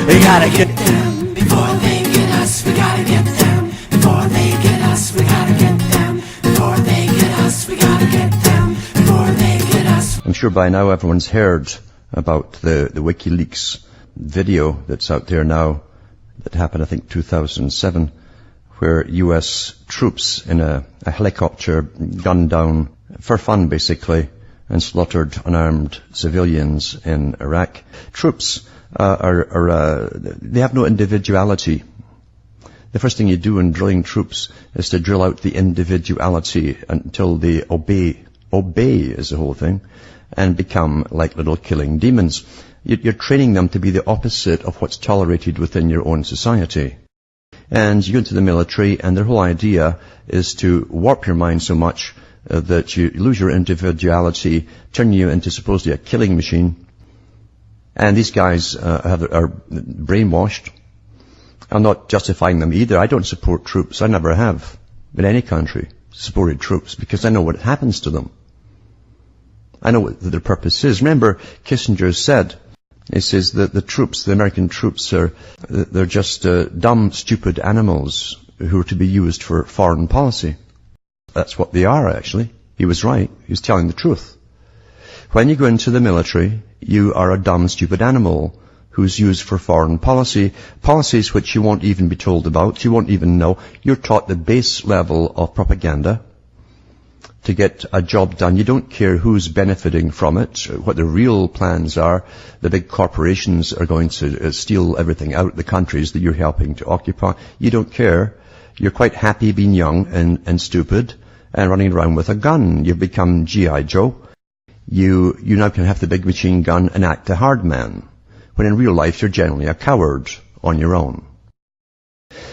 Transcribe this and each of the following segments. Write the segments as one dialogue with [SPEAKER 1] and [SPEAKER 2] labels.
[SPEAKER 1] We gotta get them before they get us. We gotta get them before they get us. We gotta get them before they get us. We gotta get them before they get us.
[SPEAKER 2] I'm sure by now everyone's heard about the WikiLeaks video that's out there now that happened, I think, 2007, where US troops in a helicopter gunned down for fun, basically, and slaughtered unarmed civilians in Iraq. Troops they have no individuality. The first thing you do in drilling troops is to drill out the individuality until they obey is the whole thing, and become like little killing demons. You're training them to be the opposite of what's tolerated within your own society. And you go into the military, and their whole idea is to warp your mind so much that you lose your individuality, turn you into supposedly a killing machine. And these guys are brainwashed. I'm not justifying them either. I don't support troops. I never have, in any country, supported troops, because I know what happens to them. I know what their purpose is. Remember, Kissinger said, he says that the American troops they're just dumb, stupid animals who are to be used for foreign policy. That's what they are, actually. He was right. He was telling the truth. When you go into the military, you are a dumb, stupid animal who's used for foreign policy, policies which you won't even be told about, you won't even know. You're taught the base level of propaganda to get a job done. You don't care who's benefiting from it, what the real plans are. The big corporations are going to steal everything out of the countries that you're helping to occupy. You don't care. You're quite happy being young and stupid and running around with a gun. You've become G.I. Joe. You now can have the big machine gun and act a hard man, when in real life you're generally a coward on your own.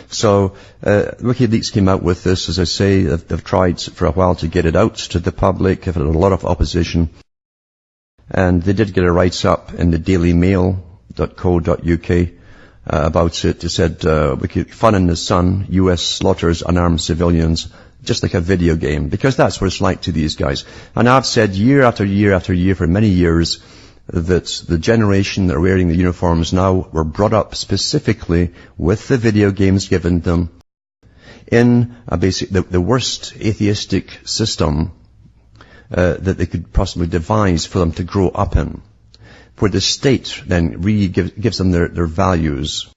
[SPEAKER 2] So WikiLeaks came out with this, as I say. They've tried for a while to get it out to the public. They've had a lot of opposition. And they did get a write-up in the dailymail.co.uk about it. They said, fun in the sun, US slaughters unarmed civilians, just like a video game, because that's what it's like to these guys. And I've said year after year after year for many years that the generation that are wearing the uniforms now were brought up specifically with the video games given them in the worst atheistic system that they could possibly devise for them to grow up in, where the state then really gives them their values,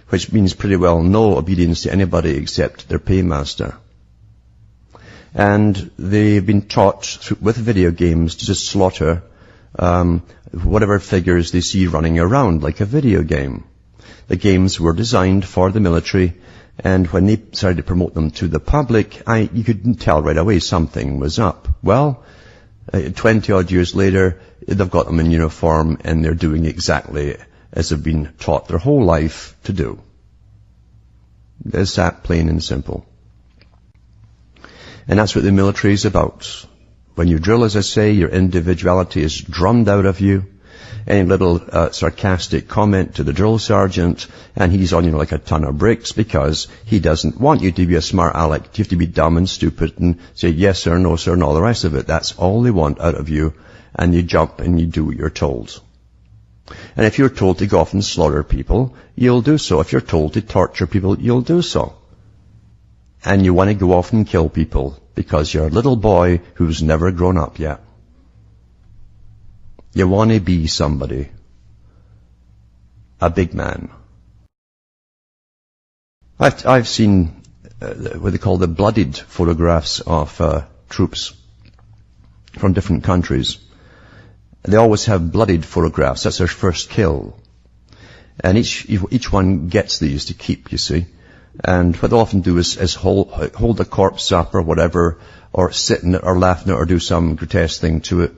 [SPEAKER 2] which means pretty well no obedience to anybody except their paymaster. And they've been taught with video games to just slaughter whatever figures they see running around like a video game. The games were designed for the military, and when they started to promote them to the public, you could tell right away something was up. Well, 20 odd years later, they've got them in uniform, and they're doing exactly as they've been taught their whole life to do. It's that plain and simple. And that's what the military is about. When you drill, as I say, your individuality is drummed out of you. Any little sarcastic comment to the drill sergeant, and he's on you like a ton of bricks, because he doesn't want you to be a smart aleck. You have to be dumb and stupid and say yes sir, no sir, and all the rest of it. That's all they want out of you, and you jump and you do what you're told. And if you're told to go off and slaughter people, you'll do so. If you're told to torture people, you'll do so. And you want to go off and kill people because you're a little boy who's never grown up yet. You want to be somebody. A big man. I've seen what they call the bloodied photographs of troops from different countries. They always have bloodied photographs. That's their first kill. And each one gets these to keep, you see. And what they'll often do is hold the corpse up or whatever, or sit in it or laugh in it or do some grotesque thing to it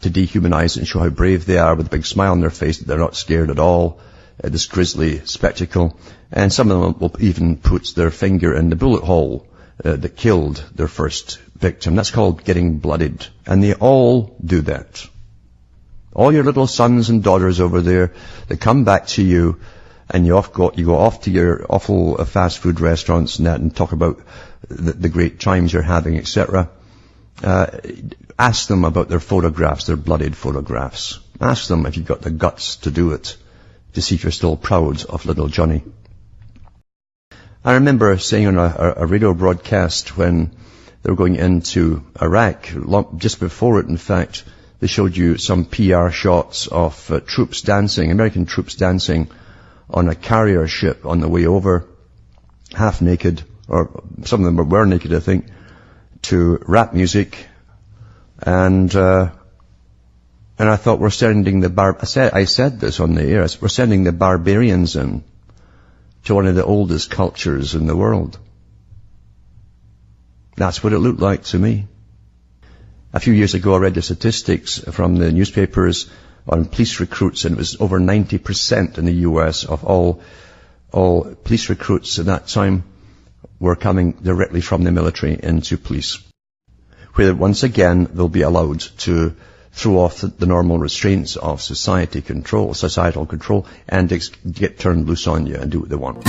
[SPEAKER 2] to dehumanize it and show how brave they are with a big smile on their face, that they're not scared at all, this grisly spectacle. And some of them will even put their finger in the bullet hole that killed their first victim. That's called getting blooded. And they all do that. All your little sons and daughters over there, they come back to you, and you go off to your awful fast food restaurants and that, and talk about the great times you're having, etc. Ask them about their photographs, their blooded photographs. Ask them if you've got the guts to do it, to see if you're still proud of little Johnny. I remember saying on a radio broadcast when they were going into Iraq, just before it, in fact, they showed you some PR shots of troops dancing, American troops dancing on a carrier ship on the way over, half naked, or some of them were naked, I think, to rap music. And I thought, we're sending I said this on the air, we're sending the barbarians in to one of the oldest cultures in the world. That's what it looked like to me. A few years ago, I read the statistics from the newspapers on police recruits, and it was over 90% in the US of all police recruits at that time were coming directly from the military into police, where once again they'll be allowed to throw off the normal restraints of societal control, and get turned loose on you and do what they want.